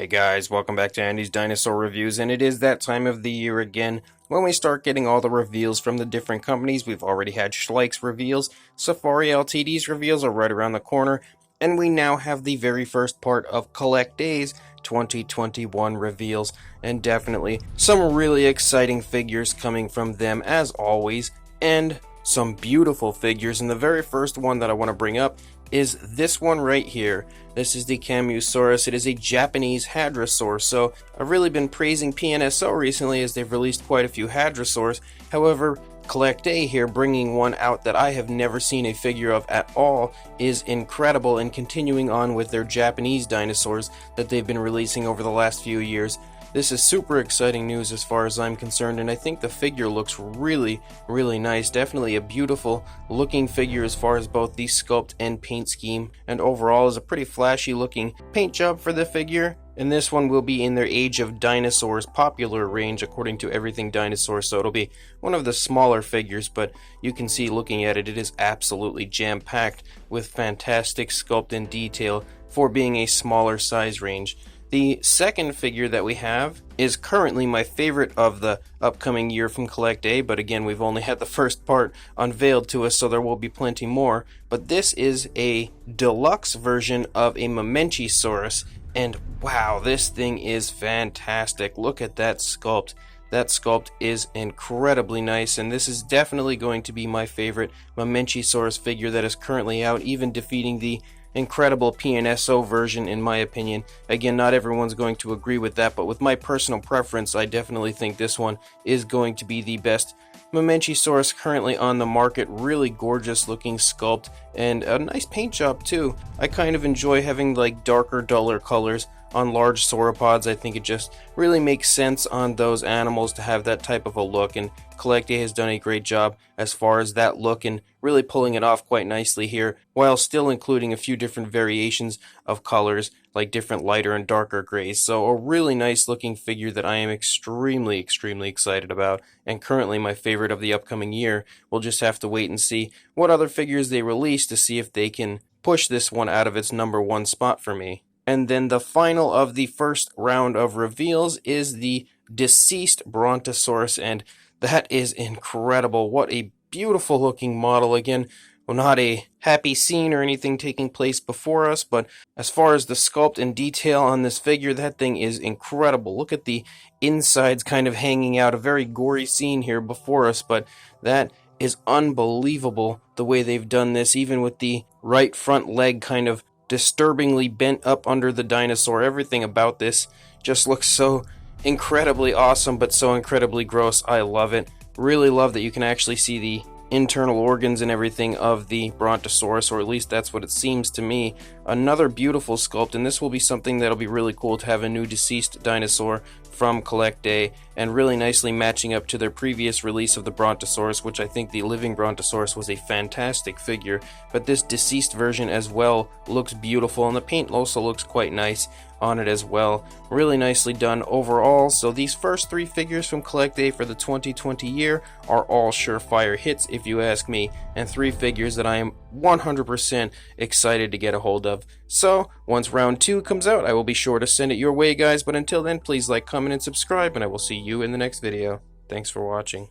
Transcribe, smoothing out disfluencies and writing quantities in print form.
Hey guys, welcome back to Andy's Dinosaur Reviews, and it is that time of the year again when we start getting all the reveals from the different companies. We've already had Schleik's reveals, Safari Ltd's reveals are right around the corner, and we now have the very first part of Collecta's 2021 reveals, and definitely some really exciting figures coming from them as always, and some beautiful figures. And the very first one that I want to bring up is this one right here. This is the Camusaurus. It is a Japanese hadrosaur. So I've really been praising PNSO recently as they've released quite a few hadrosaurs. However, Collecta here bringing one out that I have never seen a figure of at all is incredible, and continuing on with their Japanese dinosaurs that they've been releasing over the last few years. This is super exciting news as far as I'm concerned, and I think the figure looks really nice. Definitely a beautiful looking figure as far as both the sculpt and paint scheme, and overall is a pretty flashy looking paint job for the figure. And this one will be in their Age of Dinosaurs popular range according to Everything Dinosaur, so it'll be one of the smaller figures, but you can see looking at it, it is absolutely jam-packed with fantastic sculpt and detail for being a smaller size range. The second figure that we have is currently my favorite of the upcoming year from Collecta, but again, we've only had the first part unveiled to us, so there will be plenty more. But this is a deluxe version of a Mamenchisaurus, and wow, this thing is fantastic. Look at that sculpt. That sculpt is incredibly nice, and this is definitely going to be my favorite Mamenchisaurus figure that is currently out, even defeating the incredible PNSO version in my opinion. Again, not everyone's going to agree with that, but with my personal preference, I definitely think this one is going to be the best Mamenchisaurus currently on the market. Really gorgeous looking sculpt and a nice paint job too. I kind of enjoy having like darker, duller colors on large sauropods. I think it just really makes sense on those animals to have that type of a look, and Collecta has done a great job as far as that look and really pulling it off quite nicely here, while still including a few different variations of colors like different lighter and darker grays. So a really nice looking figure that I am extremely excited about, and currently my favorite of the upcoming year. We'll just have to wait and see what other figures they release to see if they can push this one out of its #1 spot for me. And then the final of the first round of reveals is the deceased Brontosaurus, and that is incredible. What a beautiful looking model. Again, well, not a happy scene or anything taking place before us, but as far as the sculpt and detail on this figure, that thing is incredible. Look at the insides kind of hanging out. A very gory scene here before us, but that is unbelievable the way they've done this, even with the right front leg kind of disturbingly bent up under the dinosaur. Everything about this just looks so incredibly awesome, but so incredibly gross. I love it. Really love that you can actually see the internal organs and everything of the Brontosaurus, or at least that's what it seems to me. Another beautiful sculpt, and this will be something that'll be really cool to have a new deceased dinosaur from Collecta, and really nicely matching up to their previous release of the Brontosaurus, which I think the living Brontosaurus was a fantastic figure, but this deceased version as well looks beautiful, and the paint also looks quite nice on it as well. Really nicely done overall. So these first three figures from Collecta for the 2020 year are all surefire hits if you ask me, and three figures that I am 100% excited to get a hold of. So once round 2 comes out, I will be sure to send it your way, guys, but until then, please like, comment, and subscribe, and I will see you in the next video. Thanks for watching.